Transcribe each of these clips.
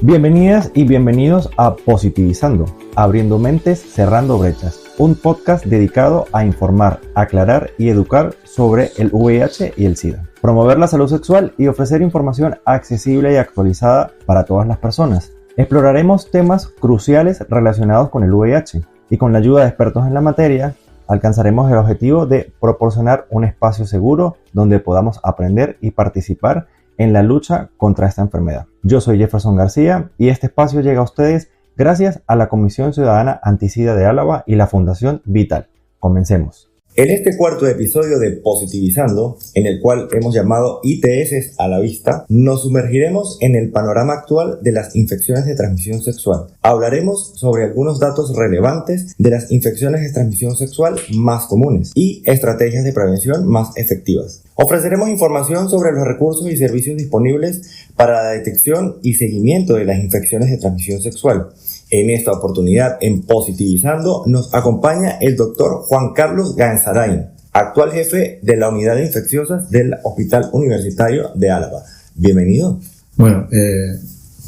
Bienvenidas y bienvenidos a Positivizando, abriendo mentes, cerrando brechas, un podcast dedicado a informar, aclarar y educar sobre el VIH y el SIDA, promover la salud sexual y ofrecer información accesible y actualizada para todas las personas. Exploraremos temas cruciales relacionados con el VIH y con la ayuda de expertos en la materia alcanzaremos el objetivo de proporcionar un espacio seguro donde podamos aprender y participar en la lucha contra esta enfermedad. Yo soy Jefferson García y este espacio llega a ustedes gracias a la Comisión Ciudadana Anti-SIDA de Álava y la Fundación Vital. Comencemos. En este cuarto episodio de Positivizando, en el cual hemos llamado ITS a la vista, nos sumergiremos en el panorama actual de las infecciones de transmisión sexual. Hablaremos sobre algunos datos relevantes de las infecciones de transmisión sexual más comunes y estrategias de prevención más efectivas. Ofreceremos información sobre los recursos y servicios disponibles para la detección y seguimiento de las infecciones de transmisión sexual. En esta oportunidad, en Positivizando, nos acompaña el doctor Juan Carlos Gansarain, actual jefe de la Unidad de Infecciosas del Hospital Universitario de Álava. Bienvenido. Bueno,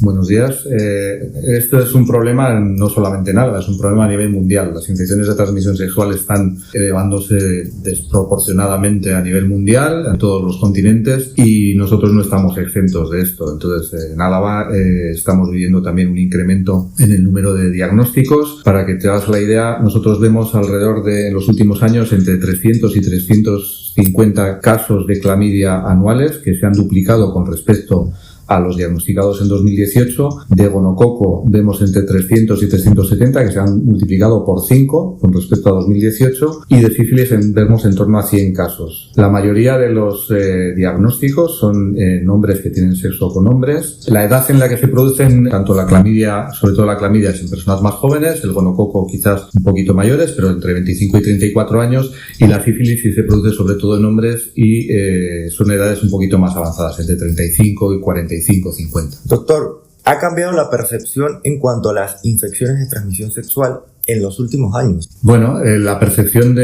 buenos días. Esto es un problema no solamente en Álava, es un problema a nivel mundial. Las infecciones de transmisión sexual están elevándose desproporcionadamente a nivel mundial, en todos los continentes, y nosotros no estamos exentos de esto. Entonces, en Álava estamos viviendo también un incremento en el número de diagnósticos. Para que te hagas la idea, nosotros vemos alrededor de, en los últimos años, entre 300 y 350 casos de clamidia anuales que se han duplicado con respecto a los diagnosticados en 2018. De gonococo vemos entre 300 y 370 que se han multiplicado por 5 con respecto a 2018, y de sífilis vemos en torno a 100 casos. La mayoría de los diagnósticos son en hombres que tienen sexo con hombres. La edad en la que se producen tanto la clamidia, sobre todo la clamidia, es en personas más jóvenes, el gonococo quizás un poquito mayores, pero entre 25 y 34 años, y la sífilis sí se produce sobre todo en hombres y son edades un poquito más avanzadas, entre 35 y 45, 50. Doctor, ¿ha cambiado la percepción en cuanto a las infecciones de transmisión sexual en los últimos años? Bueno, la percepción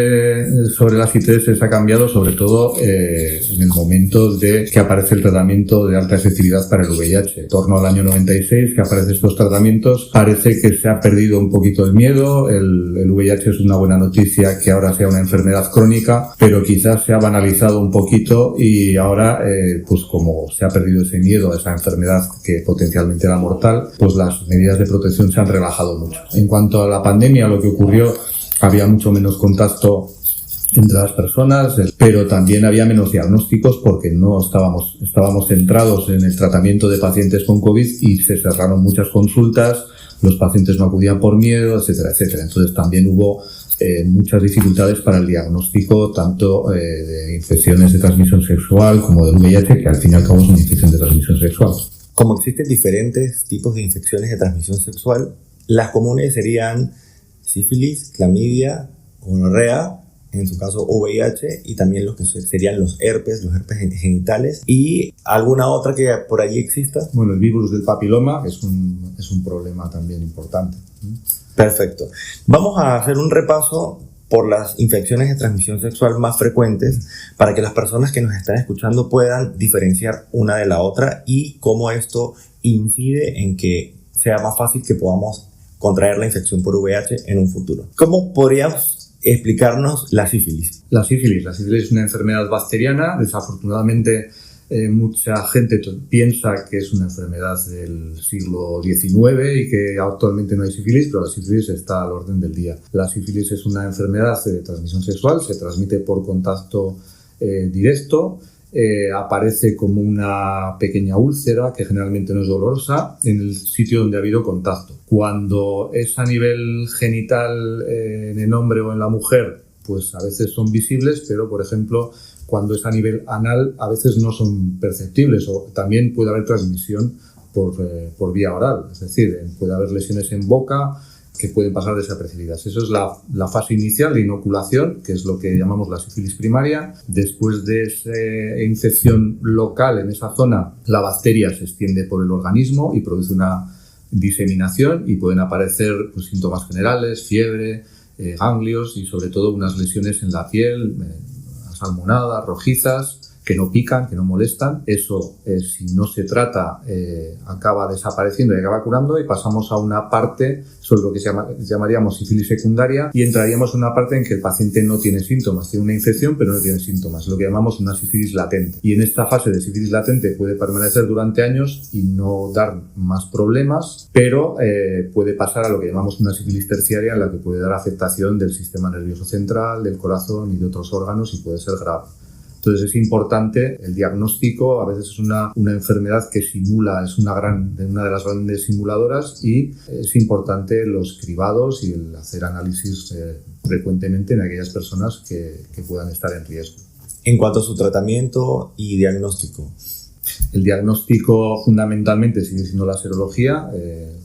sobre las ITS ha cambiado sobre todo en el momento de que aparece el tratamiento de alta efectividad para el VIH. En torno al año 96 que aparecen estos tratamientos, parece que se ha perdido un poquito el miedo. El VIH es una buena noticia que ahora sea una enfermedad crónica, pero quizás se ha banalizado un poquito y ahora, pues como se ha perdido ese miedo a esa enfermedad que potencialmente era mortal, pues las medidas de protección se han relajado mucho. En cuanto a la pandemia, lo que ocurrió, había mucho menos contacto entre las personas, pero también había menos diagnósticos porque no estábamos centrados en el tratamiento de pacientes con COVID y se cerraron muchas consultas, los pacientes no acudían por miedo, etcétera, etcétera. Entonces también hubo muchas dificultades para el diagnóstico tanto de infecciones de transmisión sexual como del VIH, que al fin y al cabo es una infección de transmisión sexual. Como existen diferentes tipos de infecciones de transmisión sexual, las comunes serían sífilis, clamidia, gonorrea, en su caso VIH, y también los que serían los herpes genitales, y alguna otra que por allí exista. Bueno, el virus del papiloma es un problema también importante. Perfecto. Vamos a hacer un repaso por las infecciones de transmisión sexual más frecuentes para que las personas que nos están escuchando puedan diferenciar una de la otra y cómo esto incide en que sea más fácil que podamos contraer la infección por VIH en un futuro. ¿Cómo podríamos explicarnos la sífilis? La sífilis es una enfermedad bacteriana. Desafortunadamente, mucha gente piensa que es una enfermedad del siglo XIX y que actualmente no hay sífilis, pero la sífilis está al orden del día. La sífilis es una enfermedad de transmisión sexual, se transmite por contacto directo. Aparece como una pequeña úlcera que generalmente no es dolorosa en el sitio donde ha habido contacto. Cuando es a nivel genital en el hombre o en la mujer, pues a veces son visibles, pero por ejemplo cuando es a nivel anal a veces no son perceptibles, o también puede haber transmisión por vía oral, es decir, puede haber lesiones en boca que pueden pasar desapercibidas. Eso es la fase inicial de inoculación, que es lo que llamamos la sífilis primaria. Después de esa infección local en esa zona, la bacteria se extiende por el organismo y produce una diseminación y pueden aparecer pues, síntomas generales, fiebre, ganglios y sobre todo unas lesiones en la piel, asalmonadas, rojizas, que no pican, que no molestan. Eso, si no se trata, acaba desapareciendo y acaba curando, y pasamos a una parte sobre lo que llamaríamos sífilis secundaria, y entraríamos en una parte en que el paciente no tiene síntomas, tiene una infección pero no tiene síntomas, lo que llamamos una sífilis latente. Y en esta fase de sífilis latente puede permanecer durante años y no dar más problemas, pero puede pasar a lo que llamamos una sífilis terciaria, en la que puede dar afectación del sistema nervioso central, del corazón y de otros órganos, y puede ser grave. Entonces es importante el diagnóstico. A veces es una enfermedad que simula, es una de las grandes simuladoras, y es importante los cribados y el hacer análisis frecuentemente en aquellas personas que puedan estar en riesgo. En cuanto a su tratamiento y diagnóstico. El diagnóstico fundamentalmente sigue siendo la serología,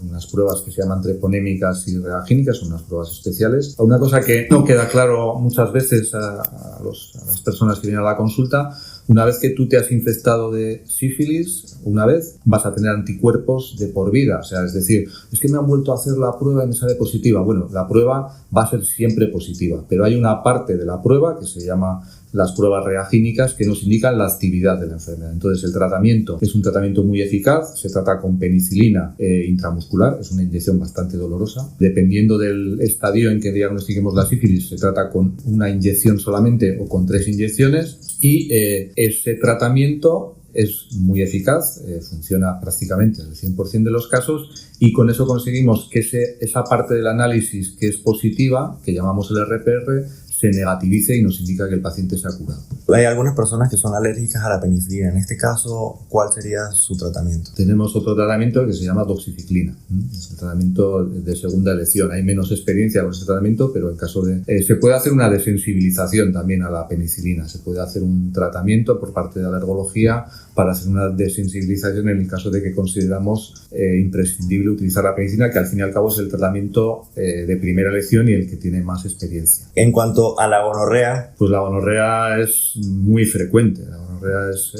unas pruebas que se llaman treponémicas y reagínicas, son unas pruebas especiales. Una cosa que no queda claro muchas veces a las personas que vienen a la consulta: una vez que tú te has infectado de sífilis, una vez vas a tener anticuerpos de por vida. O sea, es decir, es que me han vuelto a hacer la prueba y me sale positiva. Bueno, la prueba va a ser siempre positiva, pero hay una parte de la prueba que se llama las pruebas reagínicas, que nos indican la actividad de la enfermedad. Entonces, el tratamiento es un tratamiento muy eficaz. Se trata con penicilina intramuscular, es una inyección bastante dolorosa. Dependiendo del estadio en que diagnostiquemos la sífilis, se trata con una inyección solamente o con 3 inyecciones, y ese tratamiento es muy eficaz, funciona prácticamente en el 100% de los casos, y con eso conseguimos que esa parte del análisis que es positiva, que llamamos el RPR, se negativice y nos indica que el paciente se ha curado. Hay algunas personas que son alérgicas a la penicilina. En este caso, ¿cuál sería su tratamiento? Tenemos otro tratamiento que se llama doxiciclina. Es el tratamiento de segunda elección. Hay menos experiencia con ese tratamiento, pero en caso de... se puede hacer una desensibilización también a la penicilina. Se puede hacer un tratamiento por parte de alergología para hacer una desensibilización en el caso de que consideramos imprescindible utilizar la penicilina, que al fin y al cabo es el tratamiento de primera elección y el que tiene más experiencia. En cuanto a la gonorrea, pues la gonorrea es muy frecuente. La gonorrea es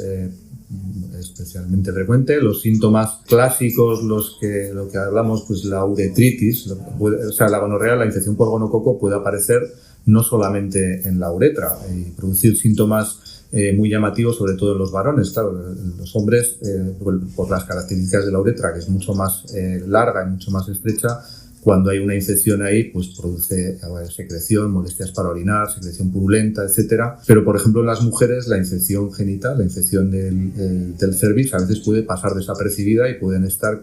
especialmente frecuente. Los síntomas clásicos, lo que hablamos, pues la uretritis, la gonorrea, la infección por gonococo, puede aparecer no solamente en la uretra y producir síntomas muy llamativos, sobre todo en los varones. Claro, los hombres, por las características de la uretra, que es mucho más larga y mucho más estrecha, cuando hay una infección ahí, pues produce secreción, molestias para orinar, secreción purulenta, etcétera. Pero, por ejemplo, en las mujeres, la infección genital, la infección del cervix, a veces puede pasar desapercibida y pueden estar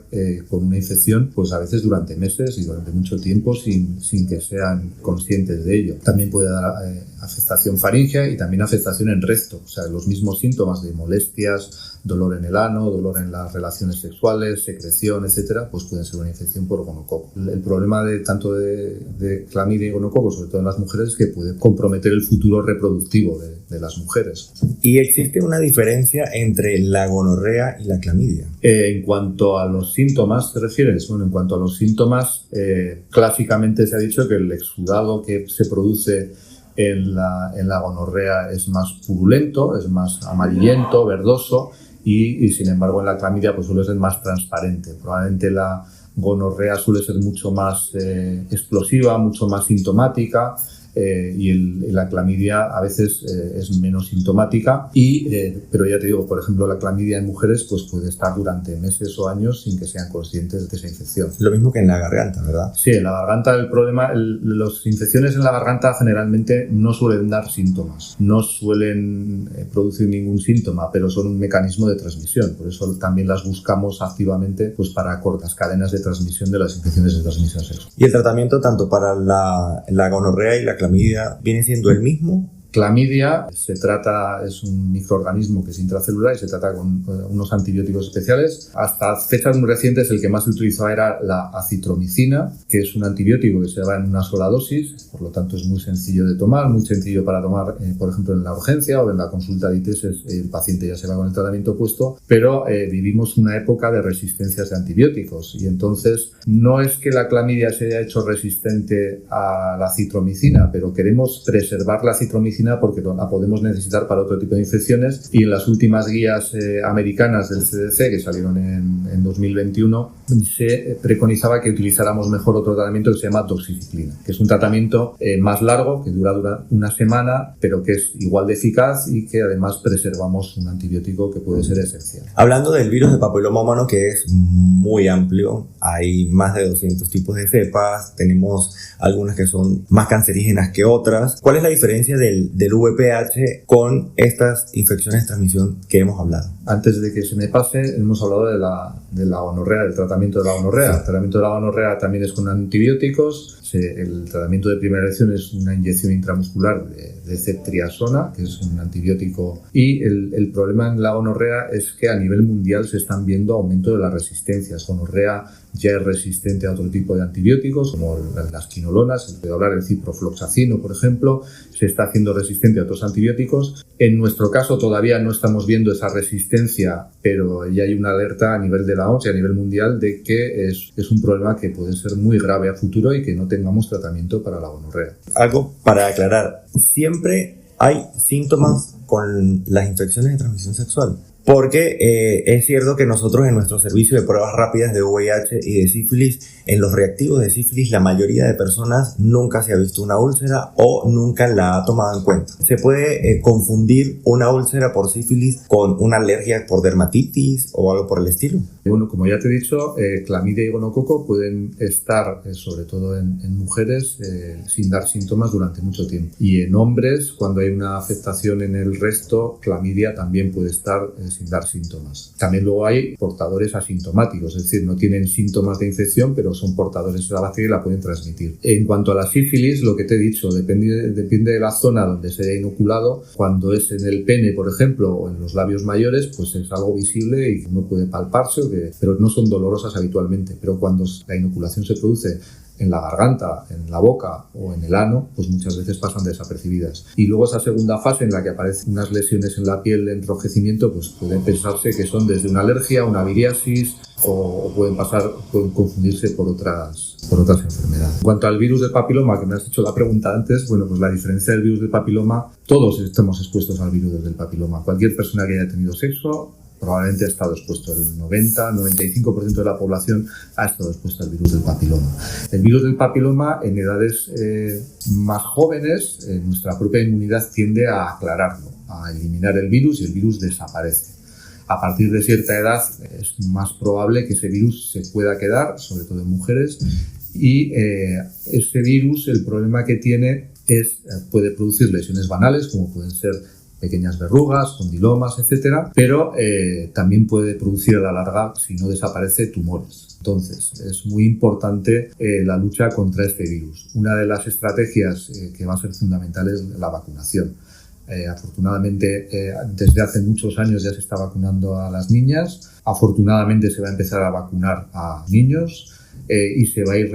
con una infección, pues a veces durante meses y durante mucho tiempo sin que sean conscientes de ello. También puede dar afectación faríngea y también afectación en recto. O sea, los mismos síntomas de molestias, dolor en el ano, dolor en las relaciones sexuales, secreción, etcétera, pues pueden ser una infección por gonococo. El problema tanto de clamidia y gonococo, sobre todo en las mujeres, es que puede comprometer el futuro reproductivo de las mujeres. ¿Y existe una diferencia entre la gonorrea y la clamidia? En cuanto a los síntomas, ¿te refieres? Bueno, en cuanto a los síntomas, clásicamente se ha dicho que el exudado que se produce en la gonorrea es más purulento, es más amarillento, verdoso, y sin embargo en la clamidia pues suele ser más transparente. Probablemente la gonorrea suele ser mucho más explosiva, mucho más sintomática, y la clamidia a veces es menos sintomática, pero ya te digo, por ejemplo, la clamidia en mujeres pues puede estar durante meses o años sin que sean conscientes de esa infección. Lo mismo que en la garganta, ¿verdad? Sí, en la garganta el problema, las infecciones en la garganta generalmente no suelen dar síntomas, no suelen producir ningún síntoma, pero son un mecanismo de transmisión. Por eso también las buscamos activamente, pues para cortas cadenas de transmisión de las infecciones de transmisión sexual. ¿Y el tratamiento tanto para la gonorrea y la clamidia viene siendo el mismo? Clamidia es un microorganismo que es intracelular y se trata con unos antibióticos especiales. Hasta fechas muy recientes el que más se utilizaba era la acitromicina, que es un antibiótico que se da en una sola dosis, por lo tanto es muy sencillo de tomar, muy sencillo para tomar, por ejemplo, en la urgencia o en la consulta de ITS, el paciente ya se va con el tratamiento puesto, pero vivimos una época de resistencias de antibióticos y entonces no es que la clamidia se haya hecho resistente a la acitromicina, pero queremos preservar la acitromicina medicina porque la podemos necesitar para otro tipo de infecciones, y en las últimas guías americanas del CDC, que salieron en 2021, se preconizaba que utilizáramos mejor otro tratamiento que se llama doxiciclina, que es un tratamiento más largo, que dura una semana, pero que es igual de eficaz y que además preservamos un antibiótico que puede ser esencial. Hablando del virus de papiloma humano, que es muy amplio, hay más de 200 tipos de cepas, tenemos algunas que son más cancerígenas que otras. ¿Cuál es la diferencia del VPH con estas infecciones de transmisión que hemos hablado? Antes de que se me pase, hemos hablado de la gonorrea, del tratamiento de la gonorrea. El tratamiento de la gonorrea también es con antibióticos. El tratamiento de primera elección es una inyección intramuscular de ceftriaxona, que es un antibiótico. Y el problema en la gonorrea es que a nivel mundial se están viendo aumento de las resistencias. Gonorrea ya es resistente a otro tipo de antibióticos, como las quinolonas, se puede hablar del ciprofloxacino, por ejemplo, se está haciendo resistente a otros antibióticos. En nuestro caso todavía no estamos viendo esa resistencia, pero ya hay una alerta a nivel de la OMS y a nivel mundial de que es un problema que puede ser muy grave a futuro y que no tengamos tratamiento para la gonorrea. Algo para aclarar, siempre hay síntomas con las infecciones de transmisión sexual. Porque es cierto que nosotros en nuestro servicio de pruebas rápidas de VIH y de sífilis, en los reactivos de sífilis, la mayoría de personas nunca se ha visto una úlcera o nunca la ha tomado en cuenta. Se puede confundir una úlcera por sífilis con una alergia por dermatitis o algo por el estilo. Bueno, como ya te he dicho, clamidia y gonococo pueden estar, sobre todo en mujeres, sin dar síntomas durante mucho tiempo. Y en hombres, cuando hay una afectación en el resto, clamidia también puede estar sin dar síntomas. También luego hay portadores asintomáticos, es decir, no tienen síntomas de infección, pero son portadores de la bacteria y la pueden transmitir. En cuanto a la sífilis, lo que te he dicho, depende de la zona donde se haya inoculado. Cuando es en el pene, por ejemplo, o en los labios mayores, pues es algo visible y uno puede palparse, pero no son dolorosas habitualmente. Pero cuando la inoculación se produce en la garganta, en la boca o en el ano, pues muchas veces pasan desapercibidas. Y luego esa segunda fase en la que aparecen unas lesiones en la piel de enrojecimiento, pues pueden pensarse que son desde una alergia, una viriasis o pueden confundirse por otras enfermedades. En cuanto al virus del papiloma, que me has hecho la pregunta antes, bueno, pues la diferencia del virus del papiloma, todos estamos expuestos al virus del papiloma. Cualquier persona que haya tenido sexo probablemente ha estado expuesto. El 90-95% de la población ha estado expuesta al virus del papiloma. El virus del papiloma, en edades más jóvenes, nuestra propia inmunidad tiende a aclararlo, a eliminar el virus, y el virus desaparece. A partir de cierta edad es más probable que ese virus se pueda quedar, sobre todo en mujeres, y ese virus, el problema que tiene puede producir lesiones banales, como pueden ser pequeñas verrugas, condilomas, etcétera, pero también puede producir a la larga, si no desaparece, tumores. Entonces, es muy importante la lucha contra este virus. Una de las estrategias que va a ser fundamental es la vacunación. Afortunadamente, desde hace muchos años ya se está vacunando a las niñas. Afortunadamente, se va a empezar a vacunar a niños. Y se va a ir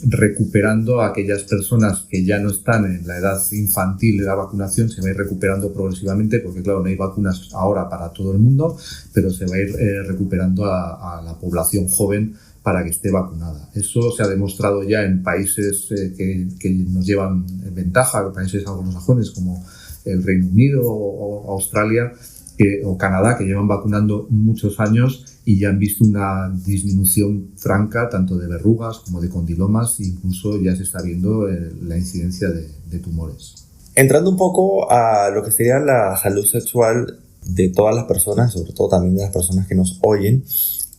recuperando a aquellas personas que ya no están en la edad infantil de la vacunación, se va a ir recuperando progresivamente, porque claro, no hay vacunas ahora para todo el mundo, pero se va a ir recuperando a la población joven para que esté vacunada. Eso se ha demostrado ya en países que nos llevan ventaja, países anglosajones como el Reino Unido o Australia o Canadá, que llevan vacunando muchos años y ya han visto una disminución franca tanto de verrugas como de condilomas, e incluso ya se está viendo la incidencia de tumores. Entrando un poco a lo que sería la salud sexual de todas las personas, sobre todo también de las personas que nos oyen,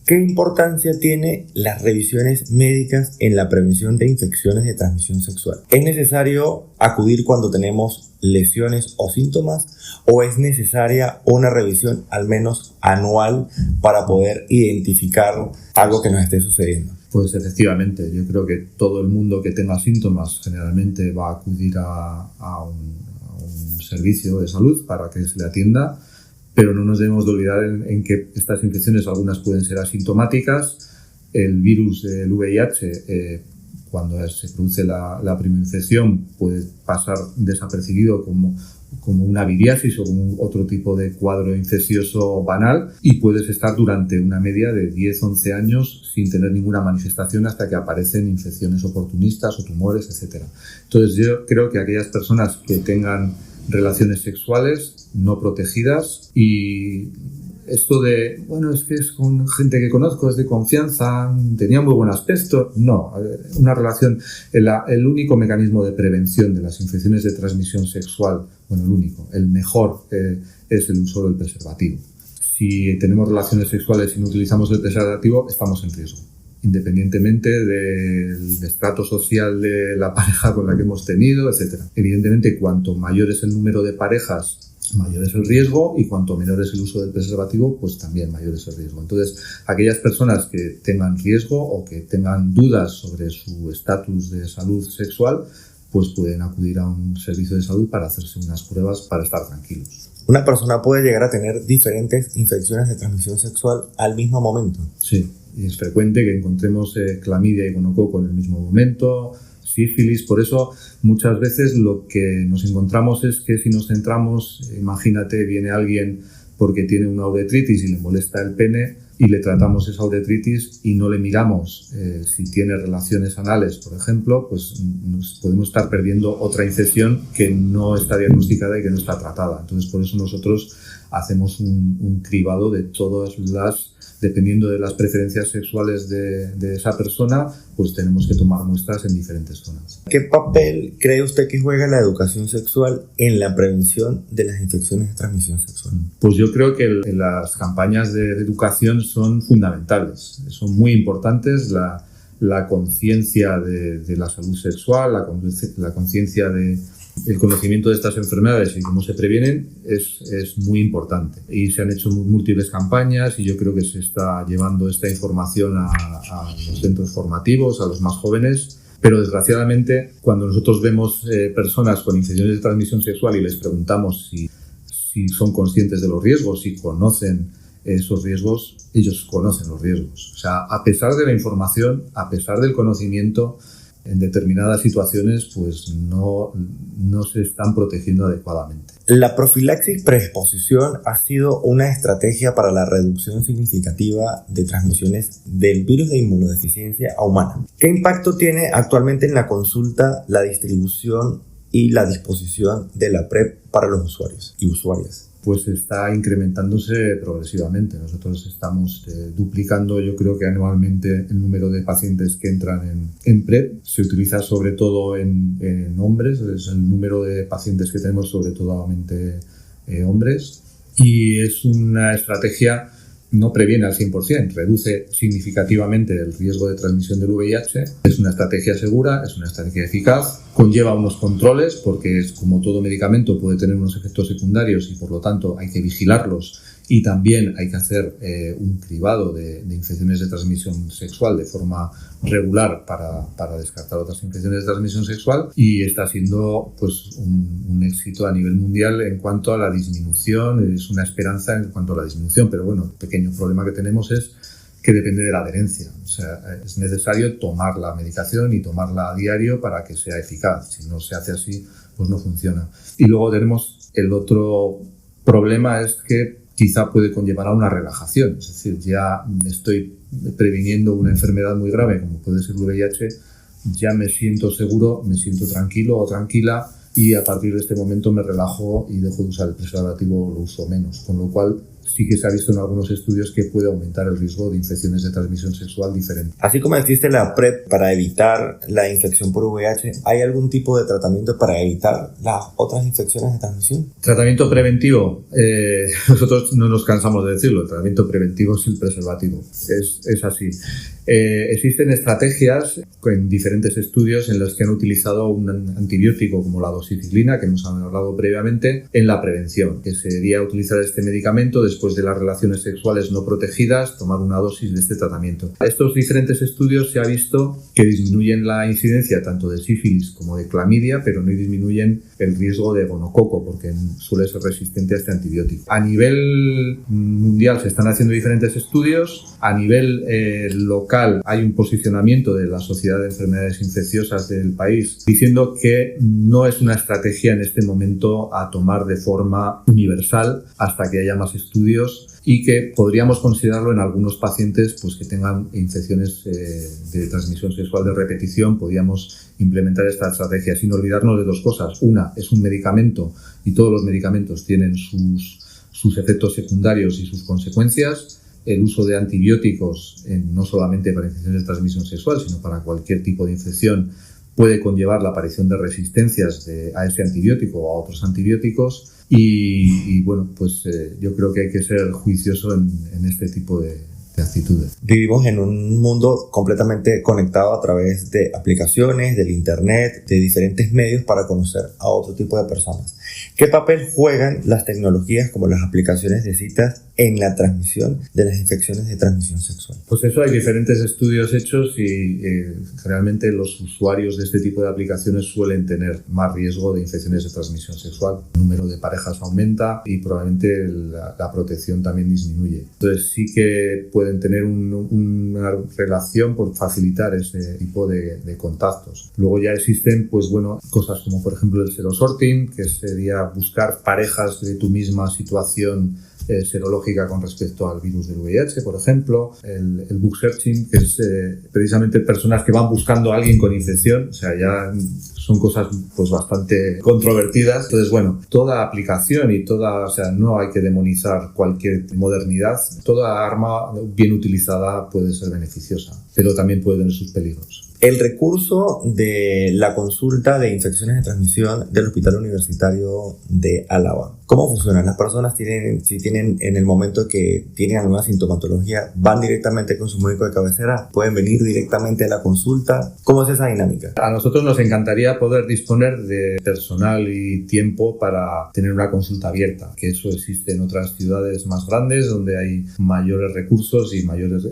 ¿qué importancia tiene las revisiones médicas en la prevención de infecciones de transmisión sexual? ¿Es necesario acudir cuando tenemos lesiones o síntomas, o es necesaria una revisión al menos anual para poder identificar algo que nos esté sucediendo? Pues efectivamente, yo creo que todo el mundo que tenga síntomas generalmente va a acudir a un servicio de salud para que se le atienda, pero no nos debemos de olvidar en que estas infecciones, algunas pueden ser asintomáticas. El virus del VIH, cuando se produce la primera infección puede pasar desapercibido como una viriasis o como otro tipo de cuadro infeccioso banal, y puedes estar durante una media de 10-11 años sin tener ninguna manifestación hasta que aparecen infecciones oportunistas o tumores, etc. Entonces yo creo que aquellas personas que tengan relaciones sexuales no protegidas, y esto de, bueno, es que es con gente que conozco, es de confianza, tenía muy buen aspecto. No, una relación, el único mecanismo de prevención de las infecciones de transmisión sexual, el mejor es el uso del preservativo. Si tenemos relaciones sexuales y no utilizamos el preservativo, estamos en riesgo, independientemente del estrato social de la pareja con la que hemos tenido, etc. Evidentemente, cuanto mayor es el número de parejas, mayor es el riesgo, y cuanto menor es el uso del preservativo, pues también mayor es el riesgo. Entonces, aquellas personas que tengan riesgo o que tengan dudas sobre su estatus de salud sexual, pues pueden acudir a un servicio de salud para hacerse unas pruebas para estar tranquilos. ¿Una persona puede llegar a tener diferentes infecciones de transmisión sexual al mismo momento? Sí, y es frecuente que encontremos clamidia y gonococo en el mismo momento, sífilis. Por eso muchas veces lo que nos encontramos es que si nos centramos, imagínate, viene alguien porque tiene una uretritis y le molesta el pene, y le tratamos esa uretritis y no le miramos si tiene relaciones anales, por ejemplo, pues nos podemos estar perdiendo otra infección que no está diagnosticada y que no está tratada. Entonces, por eso nosotros hacemos un cribado de todas las, dependiendo de las preferencias sexuales de esa persona, pues tenemos que tomar muestras en diferentes zonas. ¿Qué papel cree usted que juega la educación sexual en la prevención de las infecciones de transmisión sexual? Pues yo creo que las campañas de educación son fundamentales, son muy importantes. La conciencia de la salud sexual, la conciencia del conocimiento de estas enfermedades y cómo se previenen es muy importante. Y se han hecho múltiples campañas, y yo creo que se está llevando esta información a los centros formativos, a los más jóvenes. Pero desgraciadamente, cuando nosotros vemos personas con infecciones de transmisión sexual y les preguntamos si son conscientes de los riesgos, si conocen esos riesgos, ellos conocen los riesgos. O sea, a pesar de la información, a pesar del conocimiento, en determinadas situaciones pues no se están protegiendo adecuadamente. La profilaxis preexposición ha sido una estrategia para la reducción significativa de transmisiones del virus de inmunodeficiencia a humanos. ¿Qué impacto tiene actualmente en la consulta, la distribución y la disposición de la PrEP para los usuarios y usuarias? Pues está incrementándose progresivamente. Nosotros estamos duplicando, yo creo que anualmente, el número de pacientes que entran en PrEP. Se utiliza sobre todo en hombres, es el número de pacientes que tenemos sobre todo hombres, y es una estrategia, no previene al 100%, reduce significativamente el riesgo de transmisión del VIH, es una estrategia segura, es una estrategia eficaz, conlleva unos controles porque es como todo medicamento, puede tener unos efectos secundarios y por lo tanto hay que vigilarlos, y también hay que hacer un cribado de infecciones de transmisión sexual de forma regular para descartar otras infecciones de transmisión sexual, y está siendo pues un éxito a nivel mundial en cuanto a la disminución. Es una esperanza en cuanto a la disminución, pero bueno, el pequeño problema que tenemos es que depende de la adherencia. O sea, es necesario tomar la medicación y tomarla a diario para que sea eficaz. Si no se hace así, pues no funciona. Y luego tenemos el otro problema, es que quizá puede conllevar a una relajación. Es decir, ya estoy previniendo una enfermedad muy grave como puede ser el VIH, ya me siento seguro, me siento tranquilo o tranquila, y a partir de este momento me relajo y dejo de usar el preservativo, lo uso menos. Con lo cual sí que se ha visto en algunos estudios que puede aumentar el riesgo de infecciones de transmisión sexual diferente. Así como existe la PrEP para evitar la infección por VIH, ¿hay algún tipo de tratamiento para evitar las otras infecciones de transmisión? Tratamiento preventivo, nosotros no nos cansamos de decirlo, el tratamiento preventivo es el preservativo, es así. Existen estrategias en diferentes estudios en los que han utilizado un antibiótico como la doxiciclina, que hemos hablado previamente, en la prevención, que sería utilizar este medicamento después después de las relaciones sexuales no protegidas, tomar una dosis de este tratamiento. Estos diferentes estudios se ha visto que disminuyen la incidencia tanto de sífilis como de clamidia, pero no disminuyen el riesgo de gonococo, porque suele ser resistente a este antibiótico. A nivel mundial se están haciendo diferentes estudios. A nivel local hay un posicionamiento de la Sociedad de Enfermedades Infecciosas del país diciendo que no es una estrategia en este momento a tomar de forma universal hasta que haya más estudios, y que podríamos considerarlo en algunos pacientes pues, que tengan infecciones de transmisión sexual de repetición. Podríamos implementar esta estrategia sin olvidarnos de dos cosas. Una, es un medicamento y todos los medicamentos tienen sus efectos secundarios y sus consecuencias. El uso de antibióticos, no solamente para infecciones de transmisión sexual, sino para cualquier tipo de infección, puede conllevar la aparición de resistencias a ese antibiótico o a otros antibióticos. Y bueno, pues yo creo que hay que ser juicioso en este tipo de actitudes. Vivimos en un mundo completamente conectado a través de aplicaciones, del internet, de diferentes medios para conocer a otro tipo de personas. ¿Qué papel juegan las tecnologías como las aplicaciones de citas en la transmisión de las infecciones de transmisión sexual? Pues eso, hay diferentes estudios hechos y generalmente los usuarios de este tipo de aplicaciones suelen tener más riesgo de infecciones de transmisión sexual. El número de parejas aumenta y probablemente la protección también disminuye. Entonces sí que pueden tener una relación por facilitar ese tipo de contactos. Luego ya existen pues bueno, cosas como por ejemplo el serosorting, que sería buscar parejas de tu misma situación serológica con respecto al virus del VIH, por ejemplo, el book searching, que es precisamente personas que van buscando a alguien con infección. O sea, ya son cosas pues bastante controvertidas. Entonces, bueno, toda aplicación y o sea, no hay que demonizar cualquier modernidad. Toda arma bien utilizada puede ser beneficiosa, pero también puede tener sus peligros. El recurso de la consulta de infecciones de transmisión del Hospital Universitario de Álava, ¿cómo funciona? Las personas si tienen en el momento que tienen alguna sintomatología, van directamente con su médico de cabecera, pueden venir directamente a la consulta. ¿Cómo es esa dinámica? A nosotros nos encantaría poder disponer de personal y tiempo para tener una consulta abierta, que eso existe en otras ciudades más grandes donde hay mayores recursos y mayores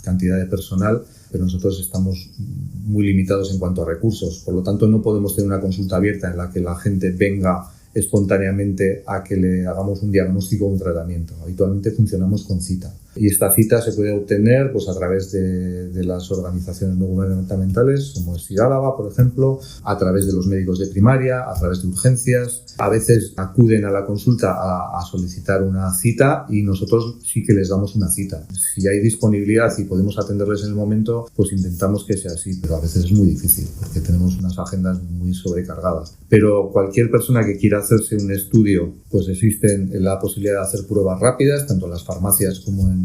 cantidad de personal, pero nosotros estamos muy limitados en cuanto a recursos. Por lo tanto, no podemos tener una consulta abierta en la que la gente venga espontáneamente a que le hagamos un diagnóstico o un tratamiento. Habitualmente funcionamos con cita. Y esta cita se puede obtener pues, a través de las organizaciones no gubernamentales, como es Álava, por ejemplo, a través de los médicos de primaria, a través de urgencias. A veces acuden a la consulta a solicitar una cita y nosotros sí que les damos una cita. Si hay disponibilidad y podemos atenderles en el momento, pues intentamos que sea así, pero a veces es muy difícil porque tenemos unas agendas muy sobrecargadas. Pero cualquier persona que quiera hacerse un estudio, pues existe la posibilidad de hacer pruebas rápidas, tanto en las farmacias como en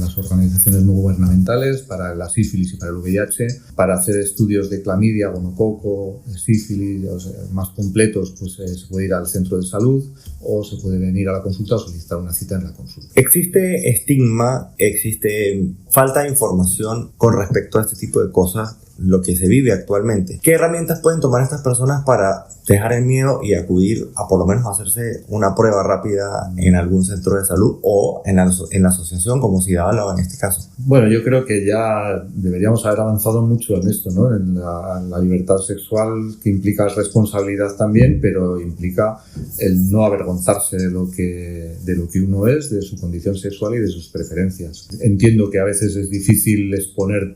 las organizaciones no gubernamentales, para la sífilis y para el VIH. Para hacer estudios de clamidia, gonococo, sífilis, o sea, más completos, pues se puede ir al centro de salud o se puede venir a la consulta o solicitar una cita en la consulta. ¿Existe estigma, existe falta de información con respecto a este tipo de cosas, lo que se vive actualmente? ¿Qué herramientas pueden tomar estas personas para dejar el miedo y acudir a por lo menos hacerse una prueba rápida en algún centro de salud o en la asociación como Álava en este caso? Bueno, yo creo que ya deberíamos haber avanzado mucho en esto, ¿no? En la libertad sexual, que implica responsabilidad también, pero implica el no avergonzarse de lo que uno es, de su condición sexual y de sus preferencias. Entiendo que a veces es difícil exponer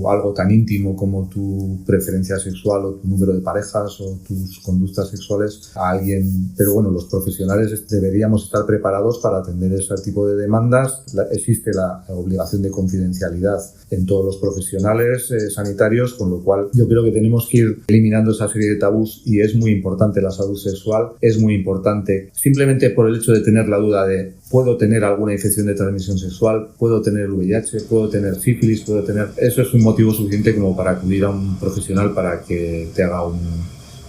algo tan íntimo como tu preferencia sexual o tu número de parejas o tus conductas sexuales a alguien, pero bueno, los profesionales deberíamos estar preparados para atender ese tipo de demandas. Existe la obligación de confidencialidad en todos los profesionales sanitarios, con lo cual yo creo que tenemos que ir eliminando esa serie de tabús, y es muy importante la salud sexual, es muy importante simplemente por el hecho de tener la duda de puedo tener alguna infección de transmisión sexual, puedo tener VIH, puedo tener sífilis, eso es un motivo suficiente como para acudir a un profesional para que te haga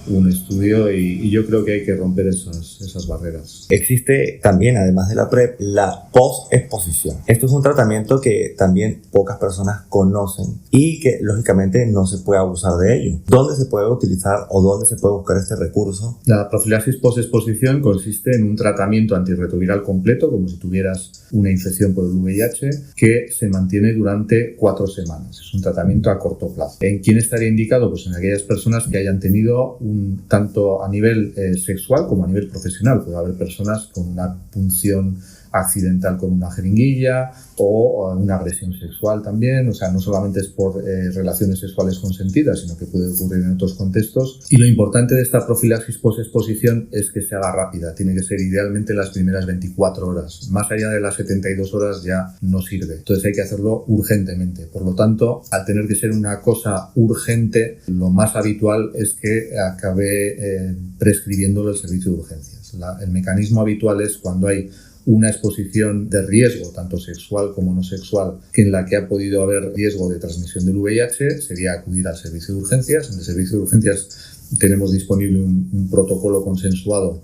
un estudio y yo creo que hay que romper esas barreras. Existe también, además de la PrEP, la post-exposición. Esto es un tratamiento que también pocas personas conocen y que lógicamente no se puede abusar de ello. ¿Dónde se puede utilizar o dónde se puede buscar este recurso? La profilaxis post-exposición consiste en un tratamiento antirretroviral completo, como si tuvieras una infección por el VIH, que se mantiene durante 4 semanas. Es un tratamiento a corto plazo. ¿En quién estaría indicado? Pues en aquellas personas que hayan tenido tanto a nivel sexual como a nivel profesional. Puede haber personas con una punción accidental con una jeringuilla o una agresión sexual también, o sea, no solamente es por relaciones sexuales consentidas, sino que puede ocurrir en otros contextos. Y lo importante de esta profilaxis post-exposición es que se haga rápida, tiene que ser idealmente las primeras 24 horas, más allá de las 72 horas ya no sirve, entonces hay que hacerlo urgentemente. Por lo tanto, al tener que ser una cosa urgente, lo más habitual es que acabe prescribiéndolo el servicio de urgencias. El mecanismo habitual es cuando hay una exposición de riesgo, tanto sexual como no sexual, que en la que ha podido haber riesgo de transmisión del VIH, sería acudir al servicio de urgencias. En el servicio de urgencias tenemos disponible un protocolo consensuado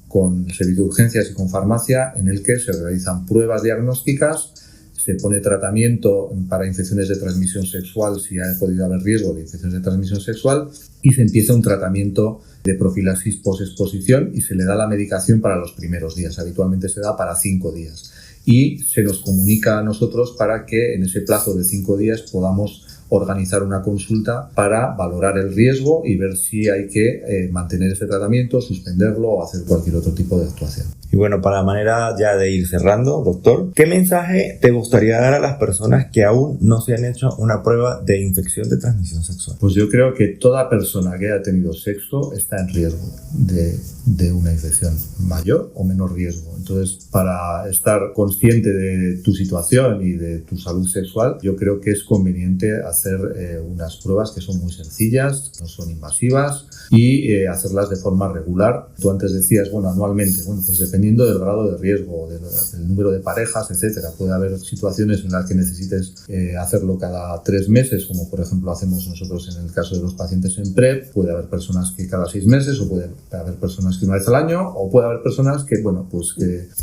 con el servicio de urgencias y con farmacia, en el que se realizan pruebas diagnósticas, se pone tratamiento para infecciones de transmisión sexual si ha podido haber riesgo de infecciones de transmisión sexual y se empieza un tratamiento de profilaxis post-exposición y se le da la medicación para los primeros días. Habitualmente se da para 5 días y se nos comunica a nosotros para que en ese plazo de 5 días podamos organizar una consulta para valorar el riesgo y ver si hay que mantener ese tratamiento, suspenderlo o hacer cualquier otro tipo de actuación. Y bueno, para manera ya de ir cerrando, doctor, ¿qué mensaje te gustaría dar a las personas que aún no se han hecho una prueba de infección de transmisión sexual? Pues yo creo que toda persona que haya tenido sexo está en riesgo de una infección, mayor o menor riesgo. Entonces, para estar consciente de tu situación y de tu salud sexual, yo creo que es conveniente hacer unas pruebas que son muy sencillas, no son invasivas y hacerlas de forma regular. Tú antes decías, bueno, anualmente, bueno, pues dependiendo del grado de riesgo, del número de parejas, etcétera. Puede haber situaciones en las que necesites hacerlo cada 3 meses, como por ejemplo hacemos nosotros en el caso de los pacientes en PrEP. Puede haber personas que cada 6 meses, o puede haber personas que una vez al año, o puede haber personas que, bueno, pues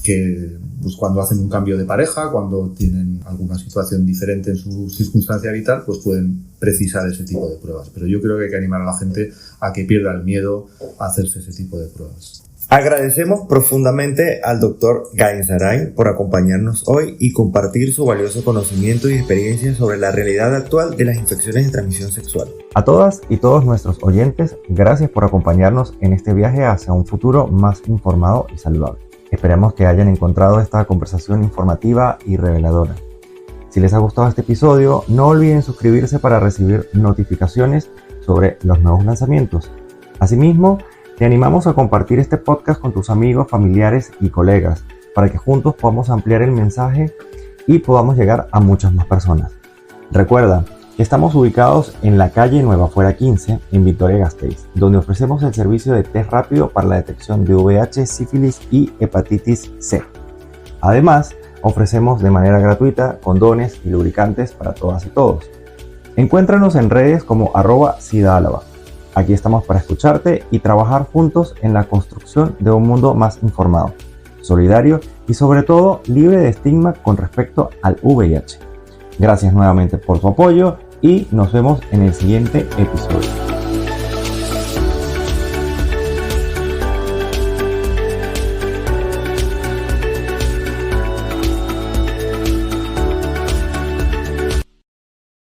que cuando hacen un cambio de pareja, cuando tienen alguna situación diferente en su circunstancia vital, pues pueden precisar ese tipo de pruebas. Pero yo creo que hay que animar a la gente a que pierda el miedo a hacerse ese tipo de pruebas. Agradecemos profundamente al doctor Gainsaray por acompañarnos hoy y compartir su valioso conocimiento y experiencia sobre la realidad actual de las infecciones de transmisión sexual. A todas y todos nuestros oyentes, gracias por acompañarnos en este viaje hacia un futuro más informado y saludable. Esperamos que hayan encontrado esta conversación informativa y reveladora. Si les ha gustado este episodio, no olviden suscribirse para recibir notificaciones sobre los nuevos lanzamientos. Asimismo, te animamos a compartir este podcast con tus amigos, familiares y colegas para que juntos podamos ampliar el mensaje y podamos llegar a muchas más personas. Recuerda que estamos ubicados en la calle Nueva Fuera 15 en Vitoria-Gasteiz, donde ofrecemos el servicio de test rápido para la detección de VIH, sífilis y hepatitis C. Además, ofrecemos de manera gratuita condones y lubricantes para todas y todos. Encuéntranos en redes como @SIDAálava. Aquí estamos para escucharte y trabajar juntos en la construcción de un mundo más informado, solidario y sobre todo libre de estigma con respecto al VIH. Gracias nuevamente por tu apoyo y nos vemos en el siguiente episodio.